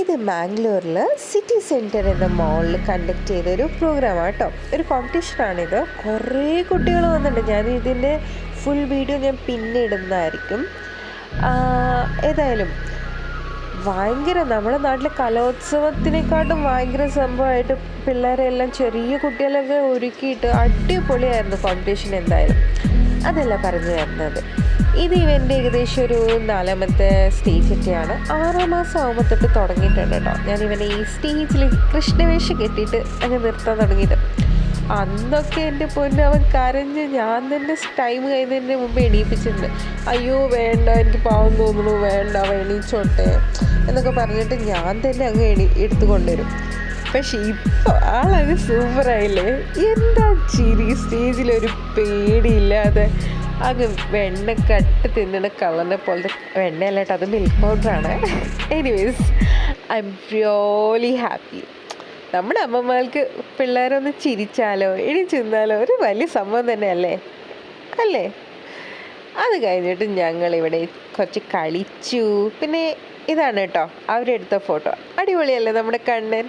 ഇത് മാംഗ്ലൂരിൽ city centre എന്ന മാളിൽ കണ്ടക്ട് ചെയ്ത ഒരു പ്രോഗ്രാമാണ് കേട്ടോ. ഒരു കോമ്പറ്റീഷനാണിത്. കുറേ കുട്ടികൾ വന്നിട്ടുണ്ട്. ഞാൻ ഇതിൻ്റെ ഫുൾ വീഡിയോ ഞാൻ പിന്നെ ഇടുന്നതായിരിക്കും. ഏതായാലും ഭയങ്കര നമ്മുടെ നാട്ടിലെ കലോത്സവത്തിനെക്കാട്ടും ഭയങ്കര സംഭവമായിട്ട് പിള്ളേരെല്ലാം ചെറിയ കുട്ടികളൊക്കെ ഒരുക്കിയിട്ട് അടിപൊളിയായിരുന്നു കോമ്പറ്റീഷൻ. എന്തായാലും അതല്ല പറഞ്ഞു തരുന്നത്. ഇത് ഇവൻ്റെ ഏകദേശം ഒരു 4ാമത്തെ സ്റ്റേജൊക്കെയാണ്. 6 മാസം ആകുമ്പോൾ തൊട്ട് തുടങ്ങിയിട്ടുണ്ട് കേട്ടോ. ഞാൻ ഇവനെ ഈ സ്റ്റേജിൽ കൃഷ്ണവേഷം കെട്ടിയിട്ട് അങ്ങ് നിർത്താൻ തുടങ്ങിയിട്ട്. അന്നൊക്കെ എൻ്റെ പൊന്ന് അവൻ കരഞ്ഞ് ഞാൻ തന്നെ ടൈം കഴിയുന്നതിന് മുമ്പ് എണീപ്പിച്ചിട്ടുണ്ട്. അയ്യോ വേണ്ട, എനിക്ക് പാവം തോന്നുന്നു, വേണ്ട അവൻ എണീച്ചോട്ടെ എന്നൊക്കെ പറഞ്ഞിട്ട് ഞാൻ തന്നെ അങ്ങ് എടുത്തു കൊണ്ടുവരും. പക്ഷെ ഇപ്പോൾ ആളങ്ങ് സൂപ്പറായില്ലേ. എന്താ ചിരി, സ്റ്റേജിലൊരു പേടിയില്ലാതെ അങ്ങ് വെണ്ണക്കട്ട് തിന്നണ കളറിനെ പോലത്തെ വെണ്ണയല്ല കേട്ടോ, അത് മിൽക്ക് പൗഡറാണ്. Anyways I am really happy. നമ്മുടെ അമ്മമാർക്ക് പിള്ളേരൊന്ന് ചിരിച്ചാലോ എണീച്ചിരുന്നാലോ ഒരു വലിയ സംഭവം തന്നെയല്ലേ അല്ലേ. അത് കഴിഞ്ഞിട്ട് ഞങ്ങളിവിടെ കുറച്ച് കളിച്ചു. പിന്നെ ഇതാണ് കേട്ടോ അവരെടുത്ത ഫോട്ടോ. അടിപൊളിയല്ലേ നമ്മുടെ കണ്ണൻ.